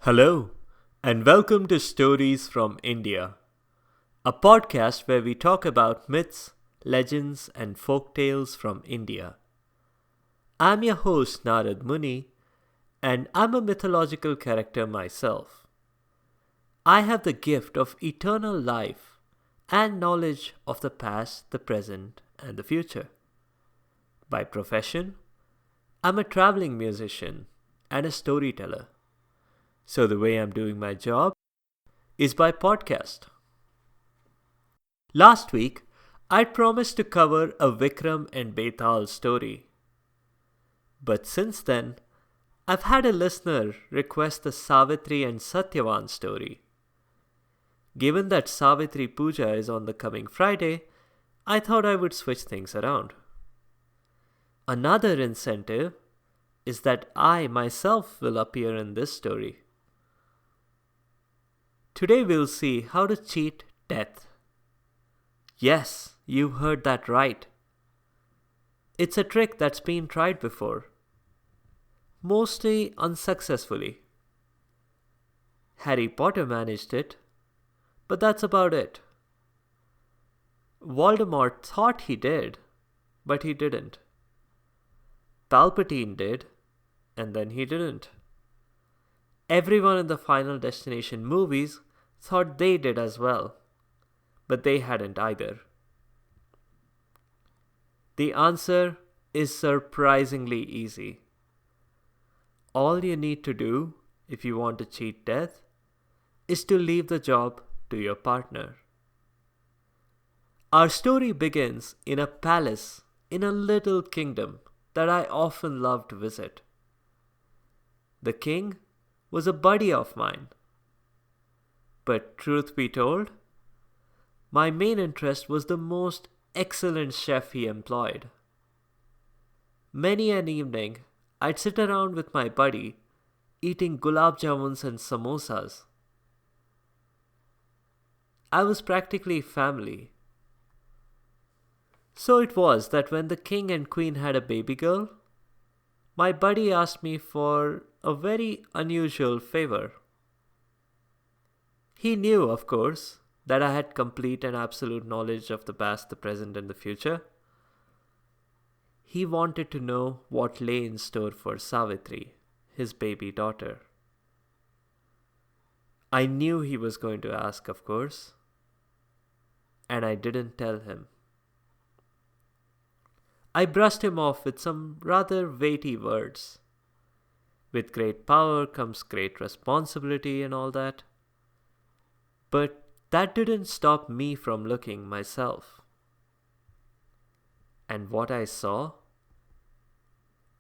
Hello, and welcome to Stories from India, a podcast where we talk about myths, legends, and folk tales from India. I'm your host, Narad Muni, and I'm a mythological character myself. I have the gift of eternal life and knowledge of the past, the present, and the future. By profession, I'm a traveling musician and a storyteller. So the way I'm doing my job is by podcast. Last week, I promised to cover a Vikram and Betaal story. But since then, I've had a listener request the Savitri and Satyavan story. Given that Savitri Puja is on the coming Friday, I thought I would switch things around. Another incentive is that I myself will appear in this story. Today we'll see how to cheat death. Yes, you heard that right. It's a trick that's been tried before. Mostly unsuccessfully. Harry Potter managed it, but that's about it. Voldemort thought he did, but he didn't. Palpatine did, and then he didn't. Everyone in the Final Destination movies thought they did as well, but they hadn't either. The answer is surprisingly easy. All you need to do, if you want to cheat death, is to leave the job to your partner. Our story begins in a palace in a little kingdom that I often loved to visit. The king was a buddy of mine. But truth be told, my main interest was the most excellent chef he employed. Many an evening, I'd sit around with my buddy, eating gulab jamuns and samosas. I was practically family. So it was that when the king and queen had a baby girl, my buddy asked me for a very unusual favor. He knew, of course, that I had complete and absolute knowledge of the past, the present, and the future. He wanted to know what lay in store for Savitri, his baby daughter. I knew he was going to ask, of course, and I didn't tell him. I brushed him off with some rather weighty words. With great power comes great responsibility and all that. But that didn't stop me from looking myself. And what I saw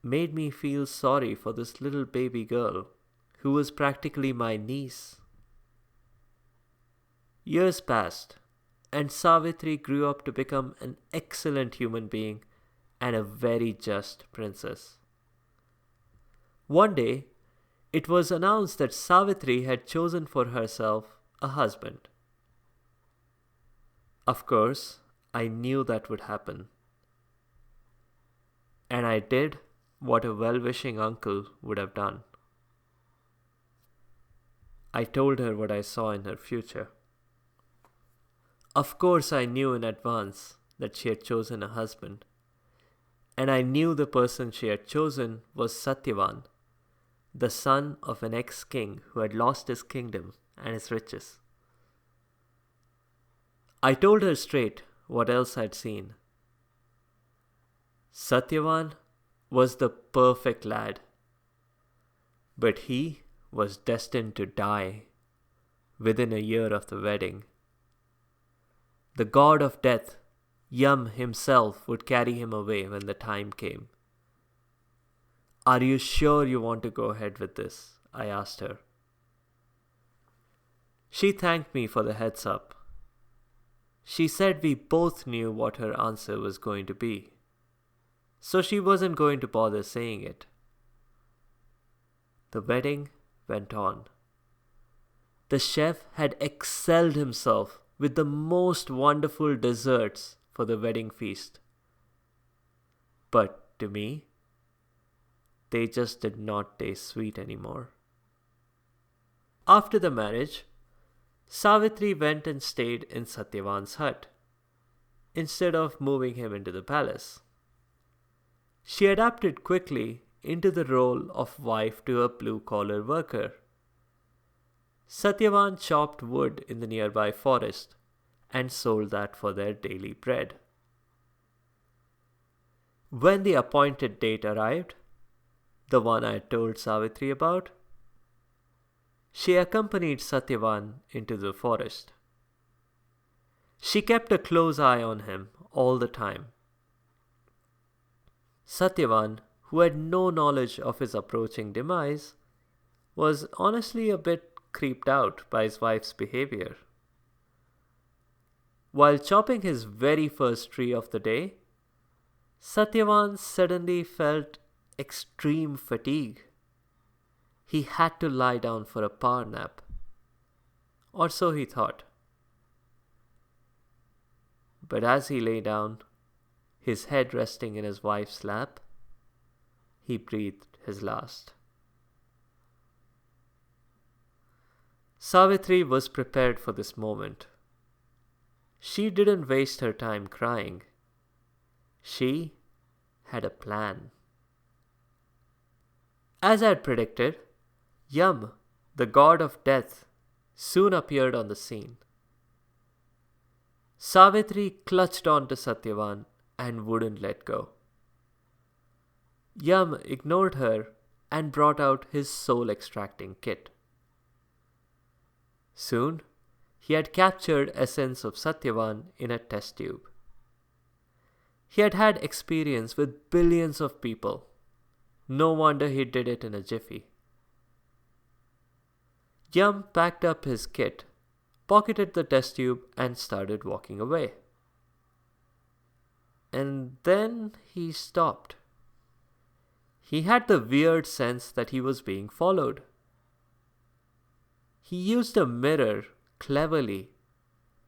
made me feel sorry for this little baby girl who was practically my niece. Years passed, and Savitri grew up to become an excellent human being and a very just princess. One day, it was announced that Savitri had chosen for herself a husband. Of course, I knew that would happen. And I did what a well-wishing uncle would have done. I told her what I saw in her future. Of course, I knew in advance that she had chosen a husband. And I knew the person she had chosen was Satyavan, the son of an ex-king who had lost his kingdom and his riches. I told her straight what else I'd seen. Satyavan was the perfect lad, but he was destined to die within a year of the wedding. The god of death, Yam himself, would carry him away when the time came. "Are you sure you want to go ahead with this?" I asked her. She thanked me for the heads up. She said we both knew what her answer was going to be, so she wasn't going to bother saying it. The wedding went on. The chef had excelled himself with the most wonderful desserts for the wedding feast. But to me, they just did not taste sweet anymore. After the marriage, Savitri went and stayed in Satyavan's hut instead of moving him into the palace. She adapted quickly into the role of wife to a blue-collar worker. Satyavan chopped wood in the nearby forest and sold that for their daily bread. When the appointed date arrived, the one I had told Savitri about, she accompanied Satyavan into the forest. She kept a close eye on him all the time. Satyavan, who had no knowledge of his approaching demise, was honestly a bit creeped out by his wife's behavior. While chopping his very first tree of the day, Satyavan suddenly felt extreme fatigue. He had to lie down for a power nap. Or so he thought. But as he lay down, his head resting in his wife's lap, he breathed his last. Savitri was prepared for this moment. She didn't waste her time crying. She had a plan. As I had predicted, Yam, the god of death, soon appeared on the scene. Savitri clutched onto Satyavan and wouldn't let go. Yam ignored her and brought out his soul-extracting kit. Soon, he had captured essence of Satyavan in a test tube. He had had experience with billions of people. No wonder he did it in a jiffy. Yam packed up his kit, pocketed the test tube, and started walking away. And then he stopped. He had the weird sense that he was being followed. He used a mirror cleverly,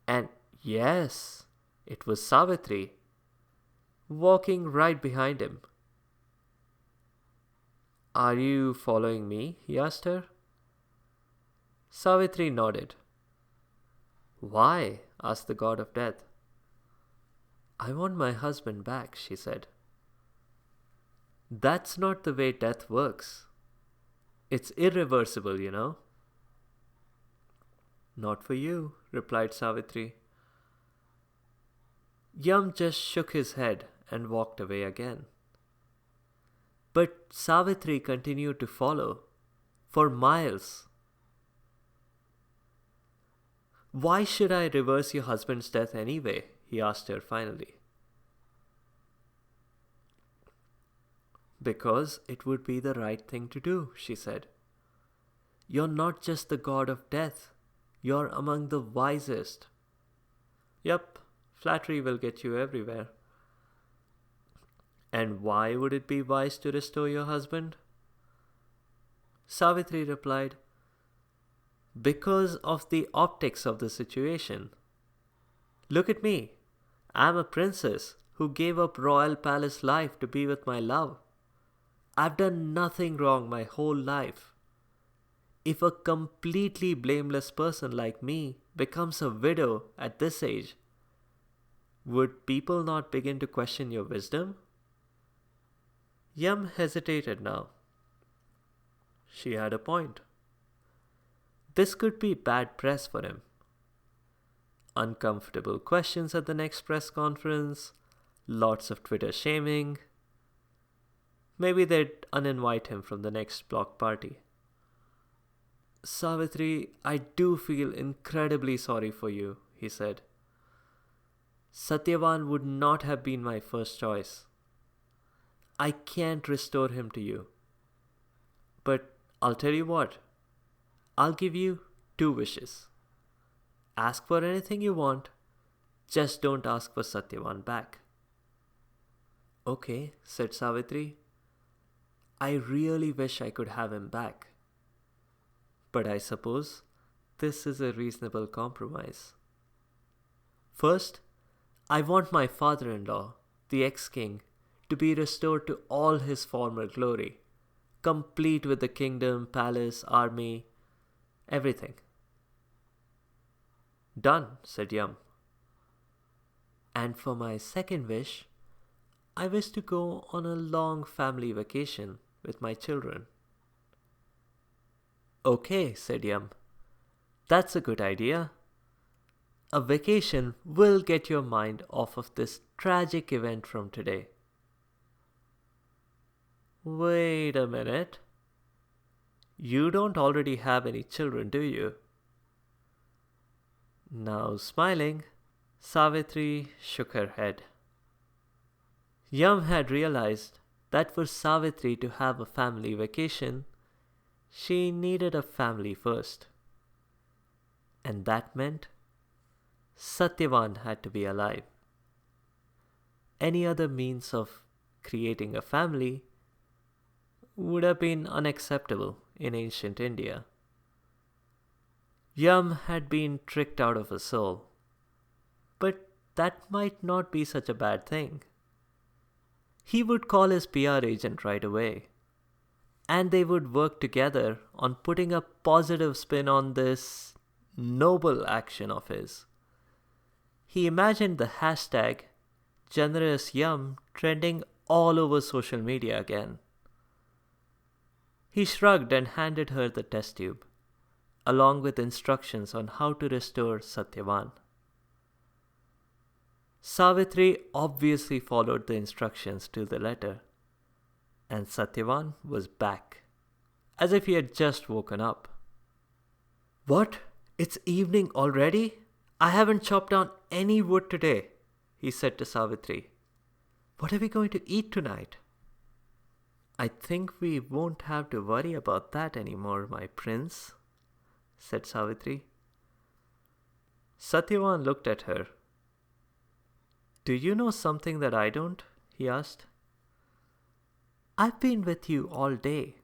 and yes, it was Savitri, walking right behind him. "Are you following me?" he asked her. Savitri nodded. "Why?" asked the god of death. "I want my husband back," she said. "That's not the way death works. It's irreversible, you know." "Not for you," replied Savitri. Yam just shook his head and walked away again. But Savitri continued to follow for miles. "Why should I reverse your husband's death anyway?" he asked her finally. "Because it would be the right thing to do," she said. "You're not just the god of death. You're among the wisest." "Yup, flattery will get you everywhere." "And why would it be wise to restore your husband?" Savitri replied, "Because of the optics of the situation. Look at me. I'm a princess who gave up royal palace life to be with my love. I've done nothing wrong my whole life. If a completely blameless person like me becomes a widow at this age, would people not begin to question your wisdom?" Yam hesitated now. She had a point. This could be bad press for him. Uncomfortable questions at the next press conference, lots of Twitter shaming. Maybe they'd uninvite him from the next block party. "Savitri, I do feel incredibly sorry for you," he said. "Satyavan would not have been my first choice. I can't restore him to you. But I'll tell you what. I'll give you 2 wishes. Ask for anything you want. Just don't ask for Satyavan back." "Okay," said Savitri. "I really wish I could have him back. But I suppose this is a reasonable compromise. First, I want my father-in-law, the ex-king, to be restored to all his former glory, complete with the kingdom, palace, army, Everything. Done, said Yum. And for my second wish, I wish to go on a long family vacation with my children. Okay, said Yum. That's a good idea. A vacation will get your mind off of this tragic event from today. Wait a minute. You don't already have any children, do you? Now smiling, Savitri shook her head. Yum had realized that for Savitri to have a family vacation, she needed a family first. And that meant Satyavan had to be alive. Any other means of creating a family would have been unacceptable in ancient India. Yum had been tricked out of a soul, but that might not be such a bad thing. He would call his PR agent right away, and they would work together on putting a positive spin on this noble action of his. He imagined the hashtag #GenerousYum trending all over social media again. He shrugged and handed her the test tube, along with instructions on how to restore Satyavan. Savitri obviously followed the instructions to the letter, and Satyavan was back, as if he had just woken up. What? It's evening already? I haven't chopped down any wood today, he said to Savitri. What are we going to eat tonight? I think we won't have to worry about that anymore, my prince, said Savitri. Satyavan looked at her. Do you know something that I don't? He asked. I've been with you all day.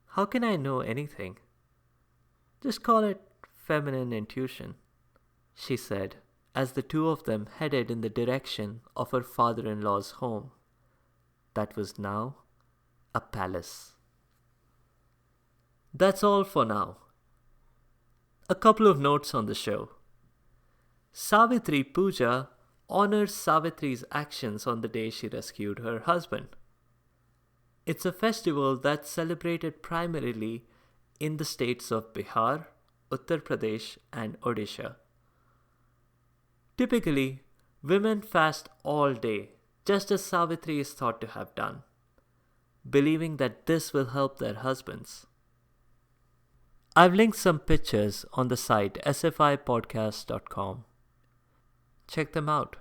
How can I know anything? Just call it feminine intuition, she said, as the two of them headed in the direction of her father-in-law's home. That was now a palace. That's all for now. A couple of notes on the show. Savitri Puja honors Savitri's actions on the day she rescued her husband. It's a festival that's celebrated primarily in the states of Bihar, Uttar Pradesh, and Odisha. Typically, women fast all day, just as Savitri is thought to have done, believing that this will help their husbands. I've linked some pictures on the site sfipodcast.com. Check them out.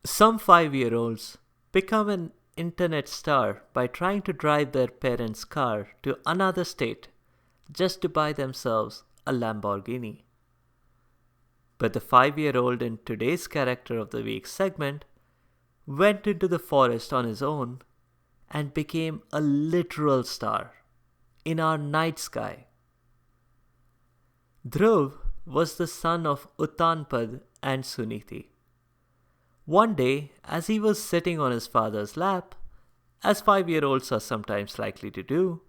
Some 5-year-olds become an internet star by trying to drive their parents' car to another state just to buy themselves a Lamborghini. But the 5-year-old in today's Character of the Week segment went into the forest on his own and became a literal star in our night sky. Dhruv was the son of Uttanpad and Suniti. One day, as he was sitting on his father's lap, as 5-year-olds are sometimes likely to do,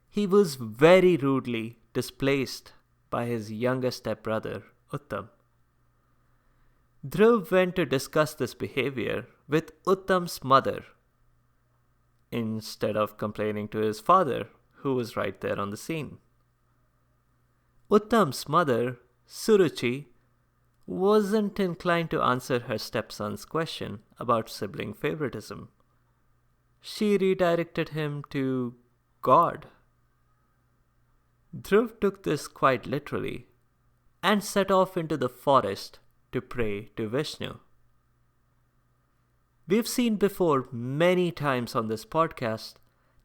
he was very rudely displaced by his younger stepbrother, Uttam. Dhruv went to discuss this behavior with Uttam's mother, instead of complaining to his father, who was right there on the scene. Uttam's mother, Suruchi, wasn't inclined to answer her stepson's question about sibling favoritism. She redirected him to God. Dhruv took this quite literally and set off into the forest to pray to Vishnu. We've seen before many times on this podcast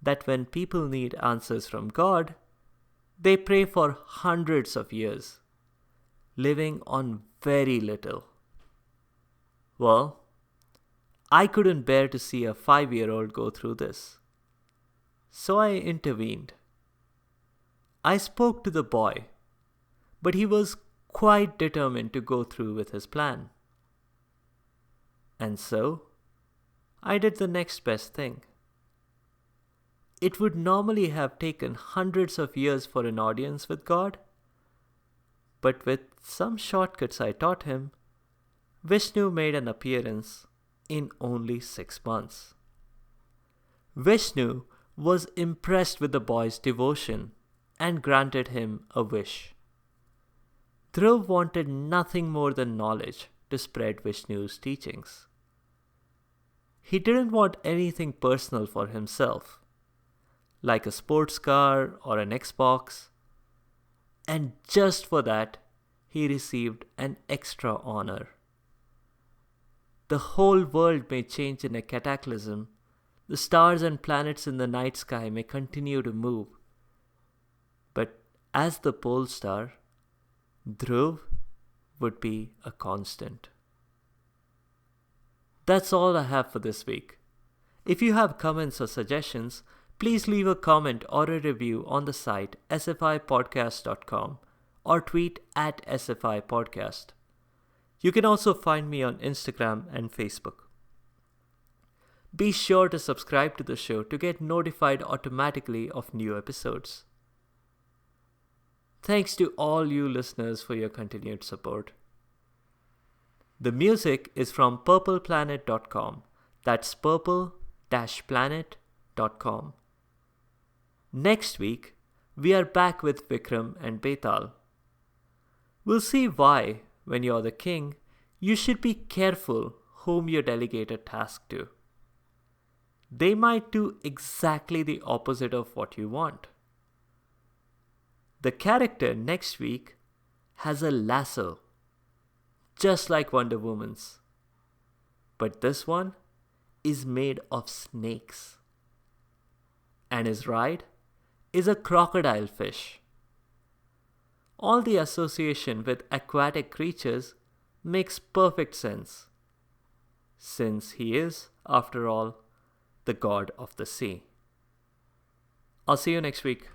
that when people need answers from God, they pray for hundreds of years, living on very little. Well, I couldn't bear to see a 5-year-old go through this. So I intervened. I spoke to the boy, but he was quite determined to go through with his plan. And so, I did the next best thing. it would normally have taken hundreds of years for an audience with God. But with some shortcuts I taught him, Vishnu made an appearance in only 6 months. Vishnu was impressed with the boy's devotion and granted him a wish. Dhruv wanted nothing more than knowledge to spread Vishnu's teachings. He didn't want anything personal for himself, like a sports car or an Xbox, and just for that, he received an extra honor. The whole world may change in a cataclysm, the stars and planets in the night sky may continue to move, but as the pole star, Dhruv would be a constant. That's all I have for this week. If you have comments or suggestions, please leave a comment or a review on the site sfipodcast.com or tweet at sfipodcast. You can also find me on Instagram and Facebook. Be sure to subscribe to the show to get notified automatically of new episodes. Thanks to all you listeners for your continued support. The music is from purpleplanet.com. That's purple-planet.com. Next week, we are back with Vikram and Betaal. We'll see why, when you're the king, you should be careful whom you delegate a task to. They might do exactly the opposite of what you want. The character next week has a lasso, just like Wonder Woman's. But this one is made of snakes. And his ride is a crocodile fish. All the association with aquatic creatures makes perfect sense, since he is, after all, the god of the sea. I'll see you next week.